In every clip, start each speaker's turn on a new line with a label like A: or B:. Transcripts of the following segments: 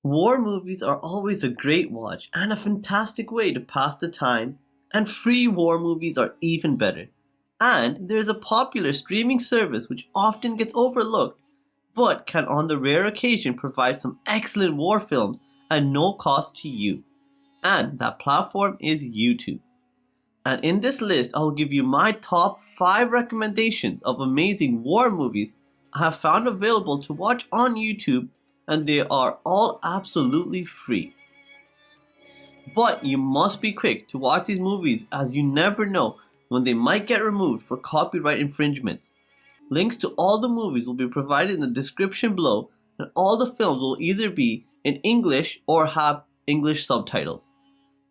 A: War movies are always a great watch and a fantastic way to pass the time, and free war movies are even better. And there is a popular streaming service which often gets overlooked, but can on the rare occasion provide some excellent war films at no cost to you. And that platform is YouTube. And in this list, I will give you my top 5 recommendations of amazing war movies I have found available to watch on YouTube, and they are all absolutely free. But you must be quick to watch these movies, as you never know when they might get removed for copyright infringements. Links to all the movies will be provided in the description below, and all the films will either be in English or have English subtitles.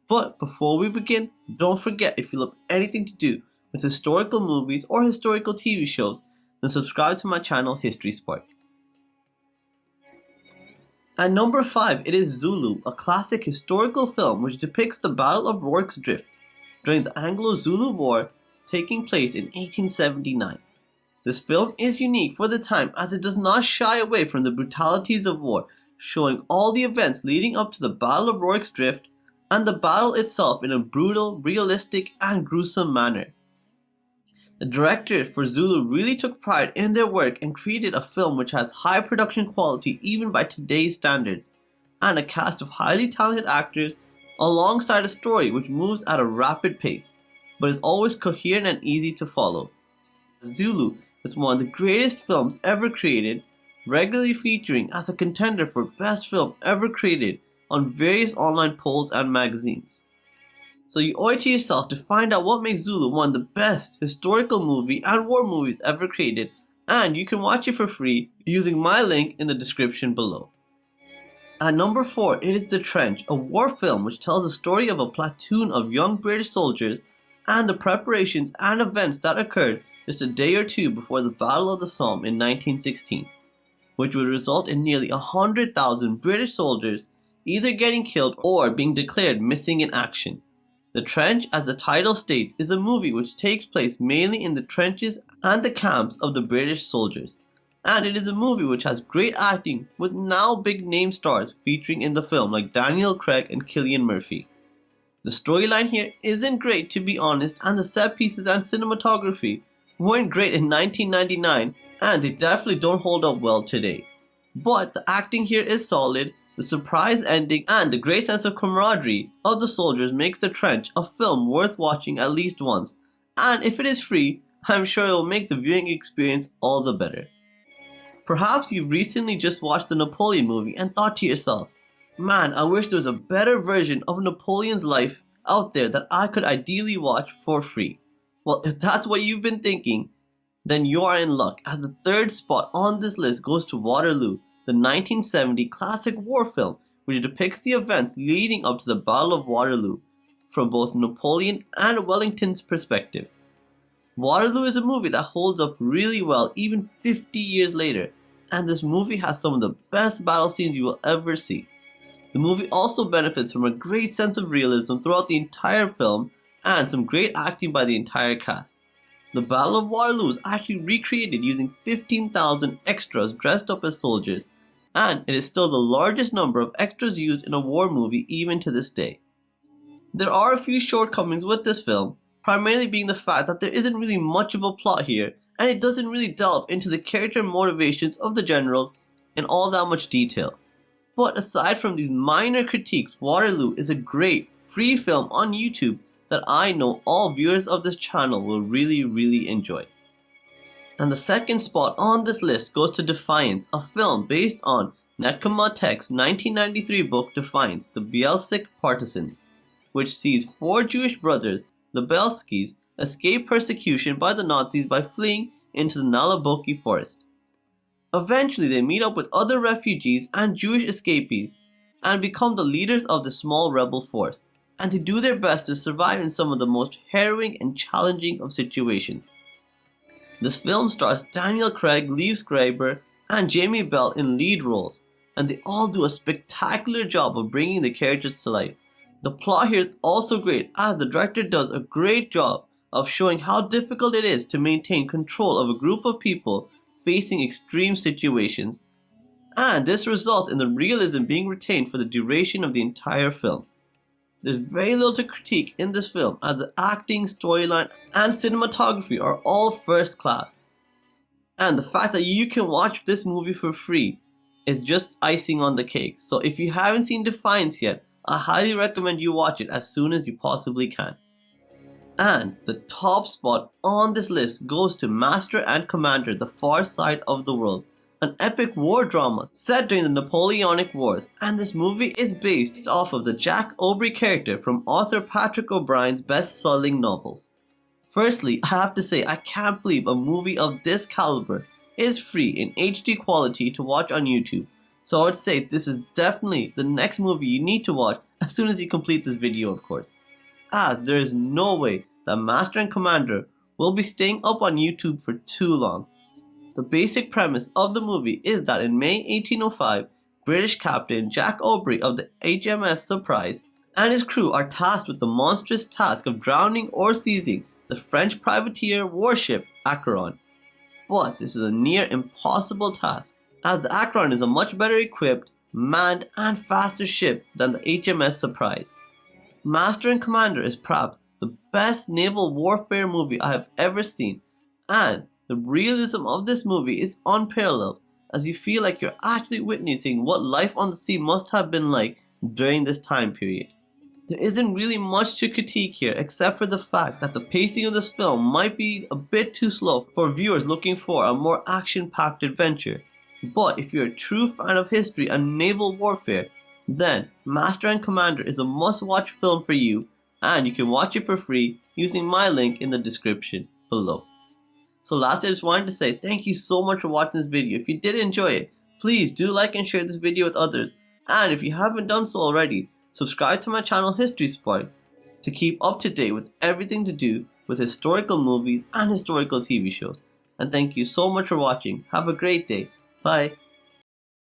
A: But before we begin, don't forget, if you love anything to do with historical movies or historical TV shows, then subscribe to my channel History Spark. At number 5, it is Zulu, a classic historical film which depicts the Battle of Rorke's Drift during the Anglo-Zulu War taking place in 1879. This film is unique for the time, as it does not shy away from the brutalities of war, showing all the events leading up to the Battle of Rorke's Drift and the battle itself in a brutal, realistic and gruesome manner. The directors for Zulu really took pride in their work and created a film which has high production quality even by today's standards, and a cast of highly talented actors alongside a story which moves at a rapid pace, but is always coherent and easy to follow. Zulu is one of the greatest films ever created, regularly featuring as a contender for best film ever created on various online polls and magazines. So you owe it to yourself to find out what makes Zulu one of the best historical movie and war movies ever created, and you can watch it for free using my link in the description below. At number 4, it is The Trench, a war film which tells the story of a platoon of young British soldiers and the preparations and events that occurred just a day or two before the Battle of the Somme in 1916, which would result in nearly 100,000 British soldiers either getting killed or being declared missing in action. The Trench, as the title states, is a movie which takes place mainly in the trenches and the camps of the British soldiers, and it is a movie which has great acting with now big name stars featuring in the film like Daniel Craig and Cillian Murphy. The storyline here isn't great, to be honest, and the set pieces and cinematography weren't great in 1999, and they definitely don't hold up well today. But the acting here is solid. The surprise ending and the great sense of camaraderie of the soldiers makes The Trench a film worth watching at least once, and if it is free, I'm sure it will make the viewing experience all the better. Perhaps you recently just watched the Napoleon movie and thought to yourself, man, I wish there was a better version of Napoleon's life out there that I could ideally watch for free. Well, if that's what you've been thinking, then you are in luck, as the 3rd spot on this list goes to Waterloo, the 1970 classic war film which depicts the events leading up to the Battle of Waterloo from both Napoleon and Wellington's perspective. Waterloo is a movie that holds up really well even 50 years later, and this movie has some of the best battle scenes you will ever see. The movie also benefits from a great sense of realism throughout the entire film and some great acting by the entire cast. The Battle of Waterloo is actually recreated using 15,000 extras dressed up as soldiers, and it is still the largest number of extras used in a war movie even to this day. There are a few shortcomings with this film, primarily being the fact that there isn't really much of a plot here, and it doesn't really delve into the character motivations of the generals in all that much detail. But aside from these minor critiques, Waterloo is a great free film on YouTube that I know all viewers of this channel will really enjoy. And the 2nd spot on this list goes to Defiance, a film based on Necoma Tech's 1993 book Defiance, The Bielsk Partisans, which sees 4 Jewish brothers, the Bielskis, escape persecution by the Nazis by fleeing into the Nalaboki forest. Eventually they meet up with other refugees and Jewish escapees and become the leaders of the small rebel force, and they do their best to survive in some of the most harrowing and challenging of situations. This film stars Daniel Craig, Liev Schreiber, and Jamie Bell in lead roles, and they all do a spectacular job of bringing the characters to life. The plot here is also great, as the director does a great job of showing how difficult it is to maintain control of a group of people facing extreme situations, and this results in the realism being retained for the duration of the entire film. There's very little to critique in this film, as the acting, storyline, and cinematography are all first class. And the fact that you can watch this movie for free is just icing on the cake. So if you haven't seen Defiance yet, I highly recommend you watch it as soon as you possibly can. And the top spot on this list goes to Master and Commander: The Far Side of the World, an epic war drama set during the Napoleonic Wars, and this movie is based off of the Jack Aubrey character from author Patrick O'Brian's best-selling novels. Firstly, I have to say I can't believe a movie of this caliber is free in HD quality to watch on YouTube, so I would say this is definitely the next movie you need to watch as soon as you complete this video, of course, as there is no way that Master and Commander will be staying up on YouTube for too long. The basic premise of the movie is that in May 1805, British Captain Jack Aubrey of the HMS Surprise and his crew are tasked with the monstrous task of drowning or seizing the French privateer warship Acheron. But this is a near impossible task, as the Acheron is a much better equipped, manned, and faster ship than the HMS Surprise. Master and Commander is perhaps the best naval warfare movie I have ever seen, and the realism of this movie is unparalleled, as you feel like you're actually witnessing what life on the sea must have been like during this time period. There isn't really much to critique here except for the fact that the pacing of this film might be a bit too slow for viewers looking for a more action-packed adventure. But if you're a true fan of history and naval warfare, then Master and Commander is a must-watch film for you, and you can watch it for free using my link in the description below. So lastly, I just wanted to say thank you so much for watching this video. If you did enjoy it, please do like and share this video with others. And if you haven't done so already, subscribe to my channel History Spoiled to keep up to date with everything to do with historical movies and historical TV shows. And thank you so much for watching. Have a great day. Bye.